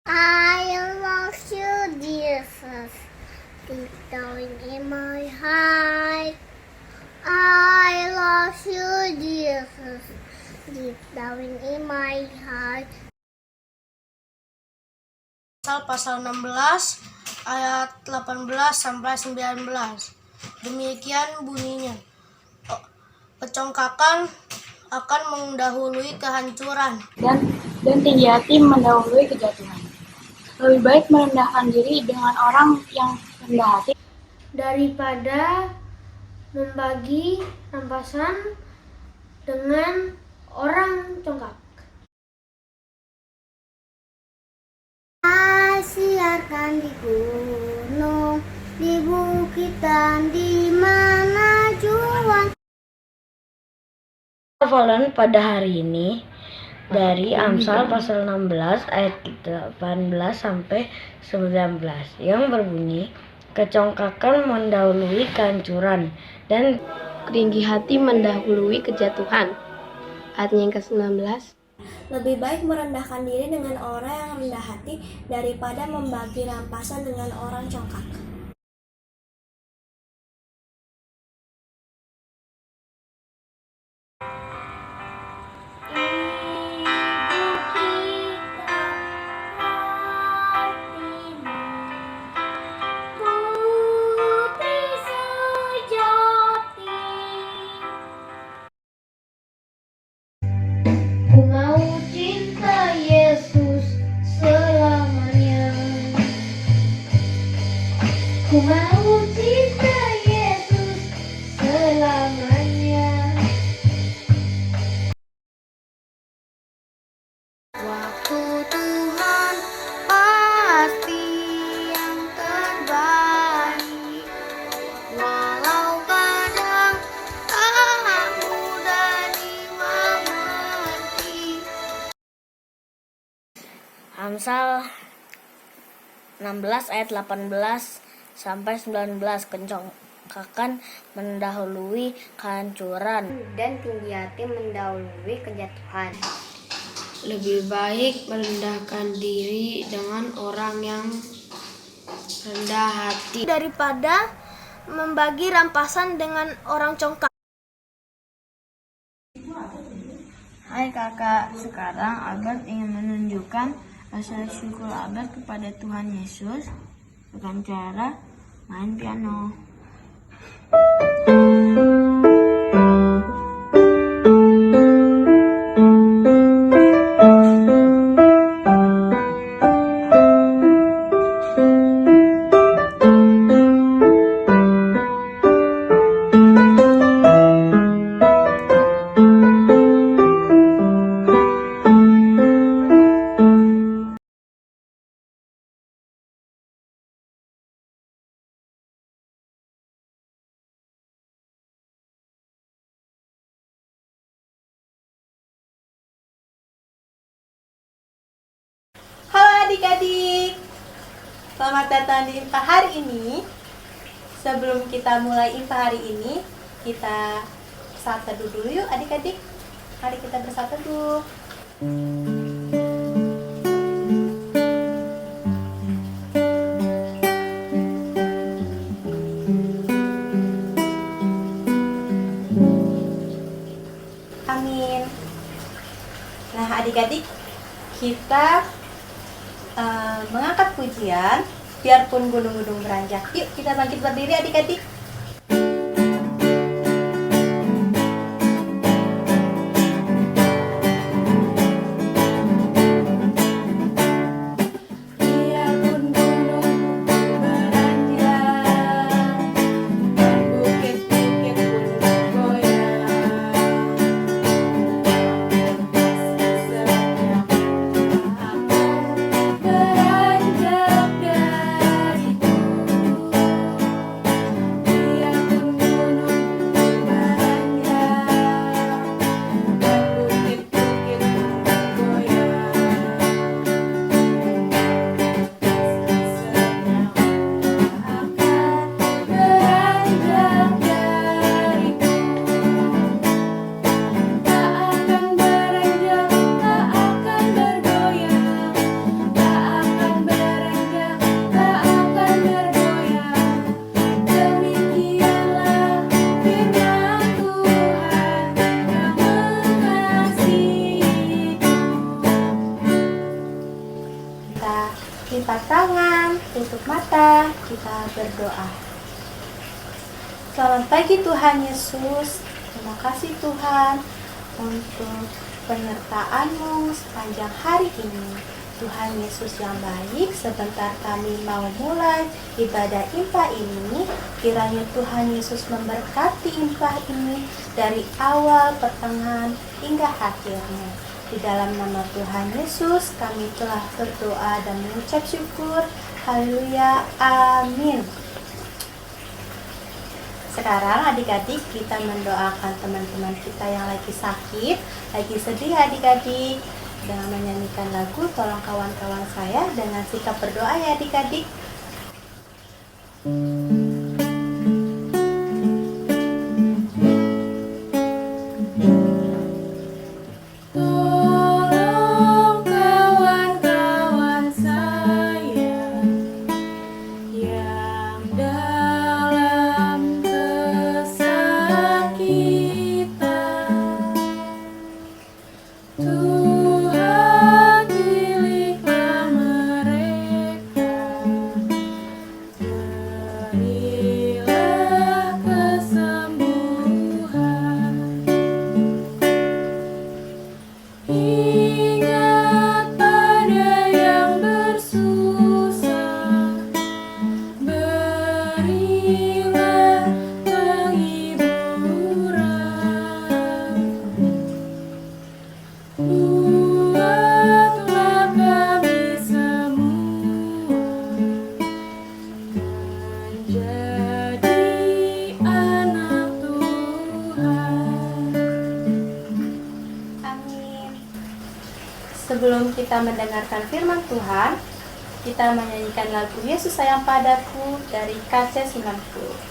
I love you, Jesus. Deep down in my heart. I love you, Jesus. Deep down in my heart. Pasal 16 ayat 18 sampai 19. Demikian bunyinya. Kecongkakan akan mendahului kehancuran dan tinggi hati mendahului kejatuhan. Lebih baik merendahkan diri dengan orang yang rendah hati daripada membagi rampasan dengan orang congkak. Siarkan di gunung, di bukit dan di mana juang. Hafalan pada hari ini dari Amsal pasal 16 ayat 18 sampai 19 yang berbunyi, kecongkakan mendahului kehancuran dan tinggi hati mendahului kejatuhan. Ayatnya yang ke-19. Lebih baik merendahkan diri dengan orang yang rendah hati daripada membagi rampasan dengan orang congkak. Ku mau cinta Yesus selamanya. Ku mau cinta Yesus selamanya. Waktu Tuhan pasti yang terbaik. Walau kadang tak mudah dimengerti. Amsal 16 ayat 18 sampai 19, kecongkakan mendahului kehancuran Dan tinggi hati mendahului kejatuhan. Lebih baik merendahkan diri dengan orang yang rendah hati Daripada membagi rampasan dengan orang congkak. Hai kakak, sekarang Albert ingin menunjukkan rasa syukur Albert kepada Tuhan Yesus dengan cara main piano. Halo adik-adik, selamat datang di IMPA hari ini. Sebelum kita mulai IMPA hari ini, kita saat teduh dulu yuk adik-adik. Mari kita bersatu teduh. Amin. Nah adik-adik, kita mengangkat pujian biarpun gunung-gunung beranjak. Yuk kita bangkit berdiri adik-adik. Biarpun gunung beranjak dan bukit-bukit pun bergoyang, beranjak dariku. lipat tangan, tutup mata, kita berdoa. Selamat pagi Tuhan Yesus. Terima kasih Tuhan untuk penyertaan-Mu sepanjang hari ini. Tuhan Yesus yang baik, sebentar kami mau mulai ibadah Impa ini. Kiranya Tuhan Yesus memberkati Impa ini dari awal, pertengahan, hingga akhirnya. Di dalam nama Tuhan Yesus kami telah berdoa dan mengucap syukur. Haleluya, amin. Sekarang adik-adik kita mendoakan teman-teman kita yang lagi sakit, lagi sedih adik-adik, dengan menyanyikan lagu Tolong Kawan-Kawan Saya dengan sikap berdoa ya adik-adik. Sebelum kita mendengarkan firman Tuhan, kita menyanyikan lagu Yesus Sayang Padaku dari KC90.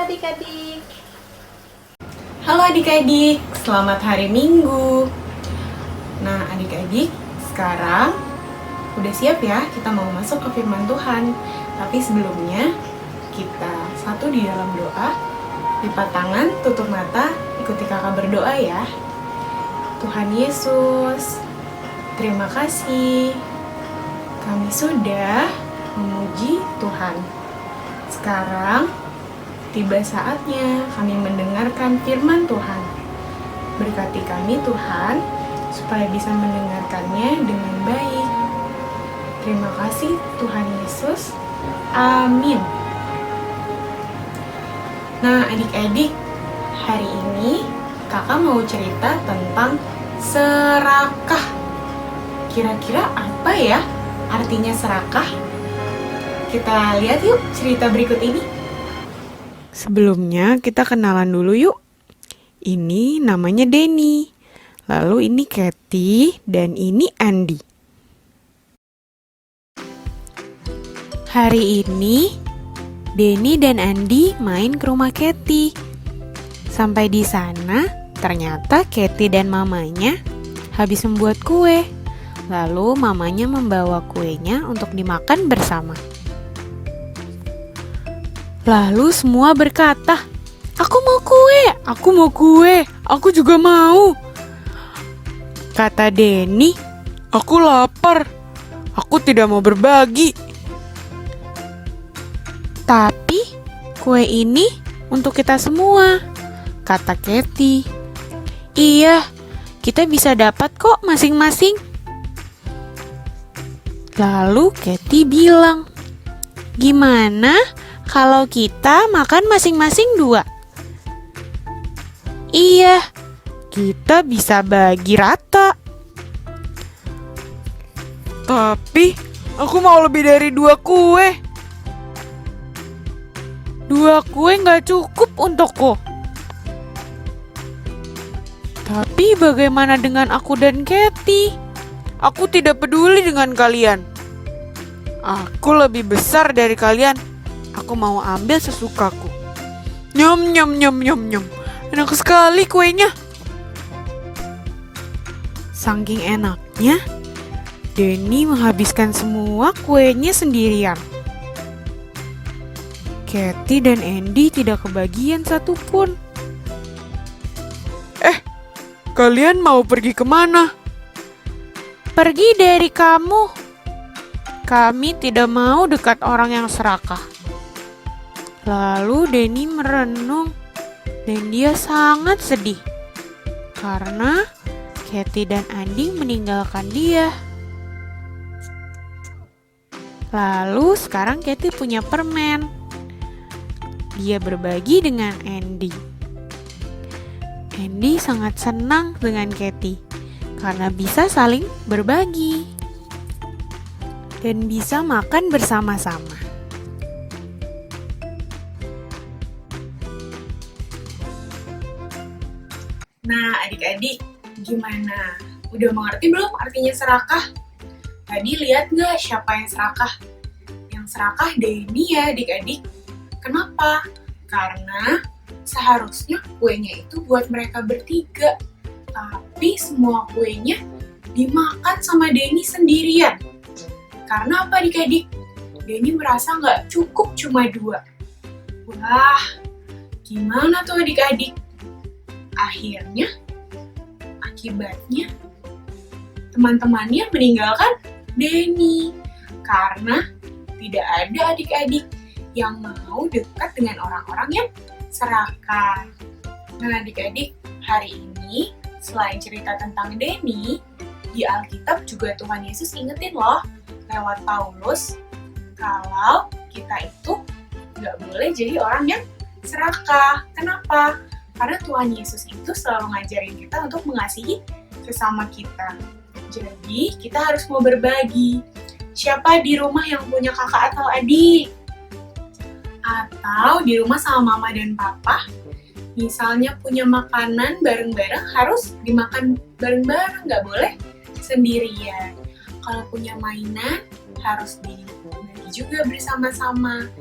Adik-adik. Halo adik-adik, selamat hari Minggu. Nah adik-adik, sekarang udah siap ya kita mau masuk ke firman Tuhan. Tapi sebelumnya kita satu di dalam doa, lipat tangan, tutup mata, ikuti kakak berdoa ya. Tuhan Yesus, terima kasih kami sudah memuji Tuhan. Sekarang tiba saatnya kami mendengarkan firman Tuhan. Berkati kami Tuhan, supaya bisa mendengarkannya dengan baik. Terima kasih Tuhan Yesus. Amin. Nah adik-adik, hari ini kakak mau cerita tentang serakah. Kira-kira apa ya artinya serakah? Kita lihat yuk cerita berikut ini. Sebelumnya kita kenalan dulu yuk. Ini namanya Denny. Lalu ini Kathy dan ini Andi. Hari ini Denny dan Andi main ke rumah Kathy. Sampai di sana ternyata Kathy dan mamanya habis membuat kue. Lalu mamanya membawa kuenya untuk dimakan bersama. Lalu semua berkata, "Aku mau kue, aku mau kue, aku juga mau." Kata Denny, "Aku lapar, aku tidak mau berbagi." "Tapi kue ini untuk kita semua," kata Kathy. "Iya, kita bisa dapat kok masing-masing." Lalu Kathy bilang, "Gimana kalau kita makan masing-masing 2? "Iya, kita bisa bagi rata." "Tapi aku mau lebih dari 2 kue." 2 kue nggak cukup untukku. Tapi bagaimana dengan aku dan Katy? Aku tidak peduli dengan kalian. Aku lebih besar dari kalian. Aku mau ambil sesukaku. Nyam nyam nyam nyam nyam. Enak sekali kuenya. Saking enaknya, Denny menghabiskan semua kuenya sendirian. Katy dan Andy tidak kebagian satupun. Kalian mau pergi kemana? Pergi dari kamu. Kami tidak mau dekat orang yang serakah. Lalu Denny merenung dan dia sangat sedih karena Katy dan Andy meninggalkan dia. Lalu sekarang Katy punya permen. Dia berbagi dengan Andy. Andy sangat senang dengan Katy karena bisa saling berbagi dan bisa makan bersama-sama. Nah, adik-adik, gimana? Udah mengerti belum artinya serakah? Tadi lihat nggak siapa yang serakah? Yang serakah Denny ya, adik-adik. Kenapa? Karena seharusnya kuenya itu buat mereka bertiga. Tapi semua kuenya dimakan sama Denny sendirian. Karena apa adik-adik? Denny merasa nggak cukup cuma 2. Wah, gimana tuh adik-adik? Akhirnya, akibatnya, teman-temannya meninggalkan Denny. Karena tidak ada adik-adik yang mau dekat dengan orang-orang yang serakah. Nah adik-adik, hari ini selain cerita tentang Denny, di Alkitab juga Tuhan Yesus ingetin loh lewat Paulus kalau kita itu nggak boleh jadi orang yang serakah. Kenapa? Karena Tuhan Yesus itu selalu ngajarin kita untuk mengasihi sesama kita. Jadi kita harus mau berbagi. Siapa di rumah yang punya kakak atau adik? Atau di rumah sama mama dan papa, misalnya punya makanan bareng-bareng harus dimakan bareng-bareng, nggak boleh sendirian. Kalau punya mainan harus dibagi juga bersama-sama,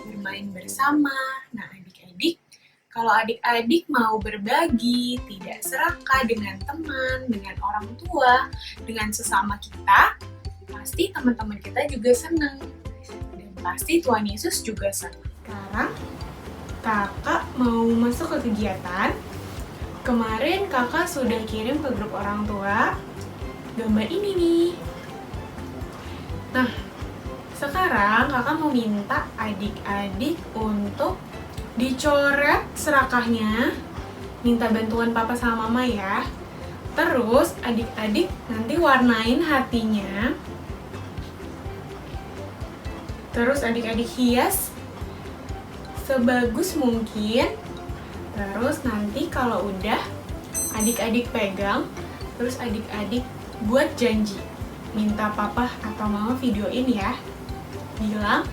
bermain bersama. Nah adik-adik, kalau adik-adik mau berbagi, tidak serakah dengan teman, dengan orang tua, dengan sesama kita, pasti teman-teman kita juga senang. Dan pasti Tuhan Yesus juga senang. Sekarang kakak mau masuk ke kegiatan. Kemarin kakak sudah kirim ke grup orang tua gambar ini nih. Nah, sekarang kakak mau minta adik-adik untuk dicoret serakahnya, minta bantuan papa sama mama ya. Terus adik-adik nanti warnain hatinya. Terus adik-adik hias sebagus mungkin. Terus nanti kalau udah adik-adik pegang, terus adik-adik buat janji. Minta papa atau mama videoin ya. Bilang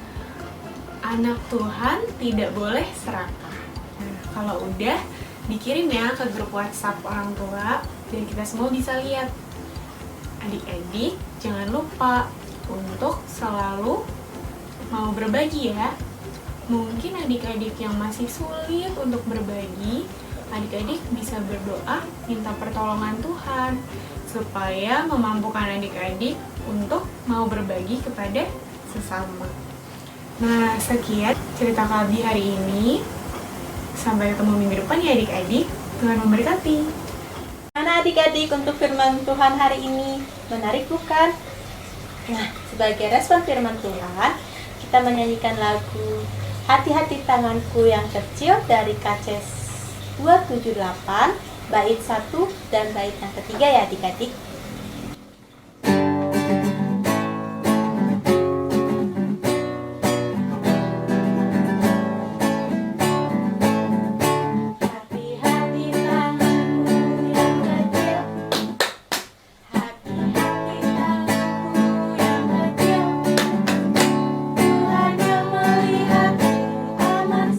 anak Tuhan tidak boleh serakah. Nah, kalau udah dikirim ya ke grup WhatsApp orang tua biar kita semua bisa lihat. Adik-adik jangan lupa untuk selalu mau berbagi ya. Mungkin adik-adik yang masih sulit untuk berbagi, adik-adik bisa berdoa minta pertolongan Tuhan supaya memampukan adik-adik untuk mau berbagi kepada sesama. Nah, sekian cerita Kalbi hari ini. Sampai ketemu minggu depan ya adik-adik. Tuhan memberkati. Mana adik-adik untuk firman Tuhan hari ini? Menarik bukan? Nah, sebagai respon firman Tuhan, kita menyanyikan lagu Hati-hati Tanganku Yang Kecil dari KC 278, bait 1 dan bait yang ketiga ya adik-adik. Tuhan yang melihatku amat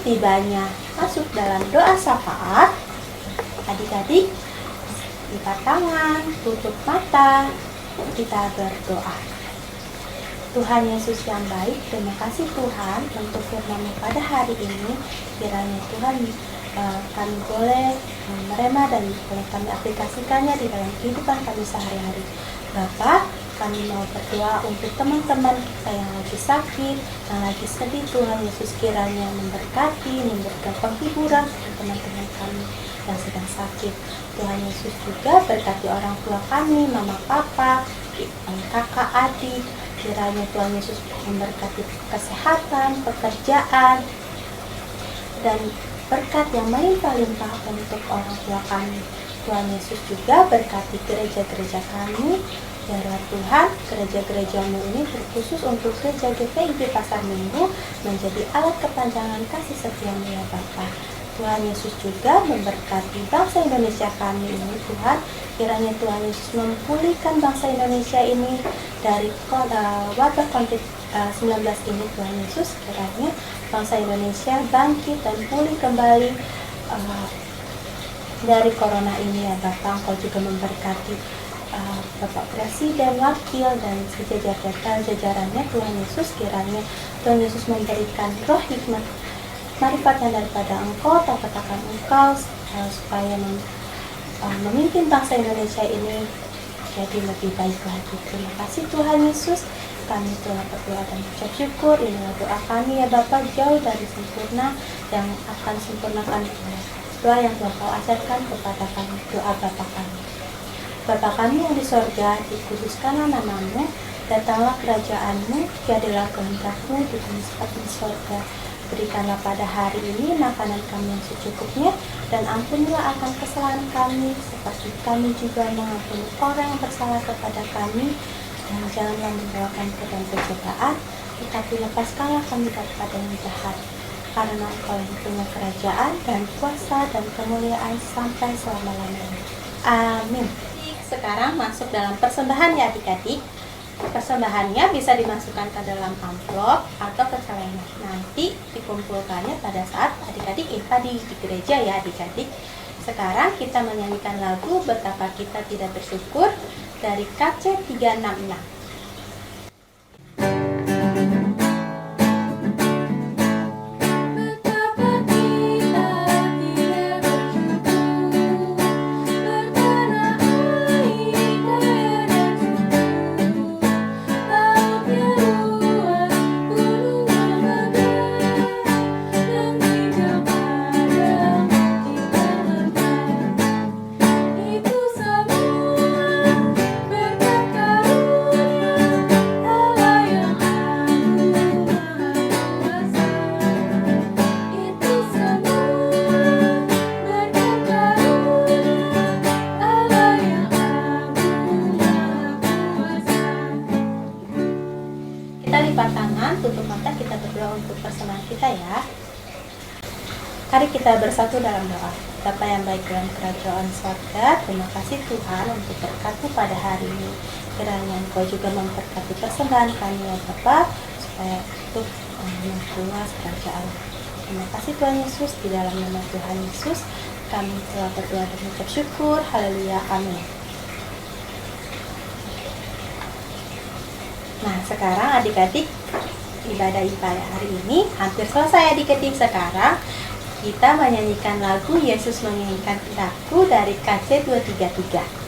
tibanya masuk dalam doa syafaat, adik-adik lipat tangan, tutup mata, kita berdoa. Tuhan Yesus yang baik, terima kasih Tuhan untuk firman-Mu pada hari ini. Kiranya Tuhan kami boleh menerima dan boleh kami aplikasikannya di dalam kehidupan kami sehari-hari. Bapa, kami mau berdoa untuk teman-teman kita yang lagi sakit, yang lagi sedih. Tuhan Yesus kiranya memberkati, memberikan penghiburan untuk teman-teman kami yang sedang sakit. Tuhan Yesus juga berkati orang tua kami, mama, papa, kakak, adik. Kiranya Tuhan Yesus memberkati kesehatan, pekerjaan, dan berkat yang melimpah-limpah untuk orang tua kami. Tuhan Yesus juga berkati gereja-gereja kami. Ya Tuhan, gereja-gereja-Mu ini terkhusus untuk gereja GPIB Pasar Minggu menjadi alat kepanjangan kasih setia-Mu ya Bapa. Tuhan Yesus juga memberkati bangsa Indonesia kami ini Tuhan. Kiranya Tuhan Yesus memulihkan bangsa Indonesia ini dari wabah COVID-19 ini. Tuhan Yesus kiranya bangsa Indonesia bangkit dan pulih kembali dari corona ini ya Bapak. Engkau juga memberkati Bapak Presiden, Wakil, dan jajarannya. Tuhan Yesus kiranya Tuhan Yesus memberikan roh hikmat marifat yang daripada Engkau, tahu-katakan Engkau supaya memimpin bangsa Indonesia ini jadi lebih baik lagi. Terima kasih Tuhan Yesus. Kami telah berdoa dan ucap syukur. Inilah doa kami ya Bapa, jauh dari sempurna, yang akan sempurnakan doa yang Tuhan Kau ajarkan kepada kami. Doa Bapa kami. Bapa kami yang di sorga, dikuduskanlah nama-Mu, datanglah kerajaan-Mu, jadilah kehendak-Mu di bumi seperti di sorga. Berikanlah pada hari ini makanan kami yang secukupnya, dan ampunilah akan kesalahan kami, seperti kami juga mengampuni orang yang bersalah kepada kami. Dan janganlah membawakan ke dalam pencobaan, tetapi lepaskanlah kami daripada yang jahat. Karena Engkau yang punya kerajaan dan kuasa dan kemuliaan sampai selama-lamanya. Amin. Sekarang masuk dalam persembahan ya adik-adik. Persembahannya bisa dimasukkan ke dalam amplop atau ke celana. Nanti dikumpulkannya pada saat adik-adik infak di gereja ya adik-adik. Sekarang kita menyanyikan lagu Betapa Kita Tidak Bersyukur dari KC 366. Tutup mata, kita berdoa untuk persembahan kita ya. Mari kita bersatu dalam doa. Bapa yang baik dalam kerajaan surga, terima kasih Tuhan untuk berkat-Mu pada hari ini. Kiranya Engkau juga memberkati persembahan kami ya Bapa, supaya untuk memperluas kerajaan. Terima kasih Tuhan Yesus, di dalam nama Tuhan Yesus kami telah berdoa dan mengucap syukur. Haleluya, amin. Nah sekarang adik-adik, ibadah IPA hari ini hampir selesai adik-adik. Sekarang kita menyanyikan lagu Yesus Menginginkan Kehendakku dari KC 233.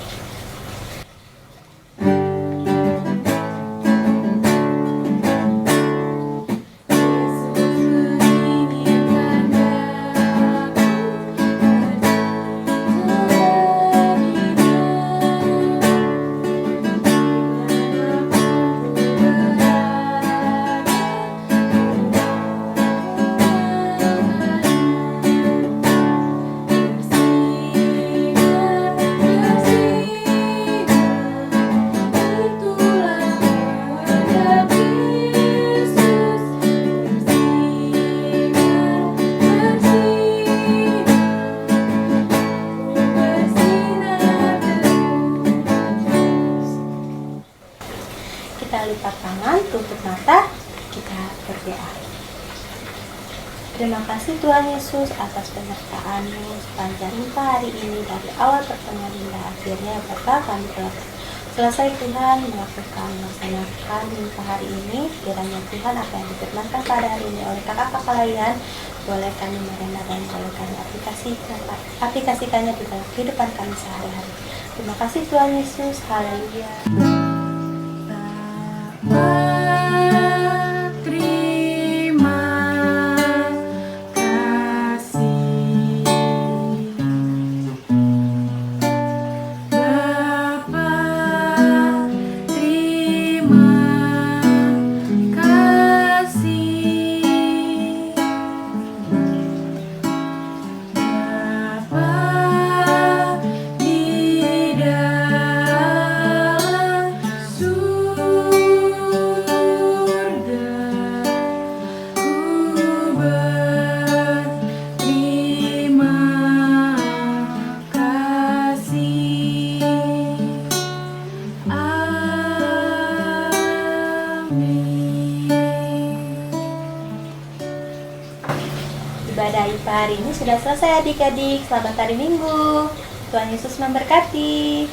Bersih kasih Tuhan Yesus atas penyertaan-Mu sepanjang impact hari ini dari awal pertengahan hingga akhirnya bakal kami selesai Tuhan melaksanakan impact hari ini. Kiranya Tuhan apa yang difirmankan pada hari ini oleh kakak-kakak lain boleh kami merendah dan boleh kami aplikasikannya di dalam kehidupan kami sehari-hari. Terima kasih Tuhan Yesus. Haleluya. Ibadah IPA hari ini sudah selesai adik-adik. Selamat hari Minggu. Tuhan Yesus memberkati.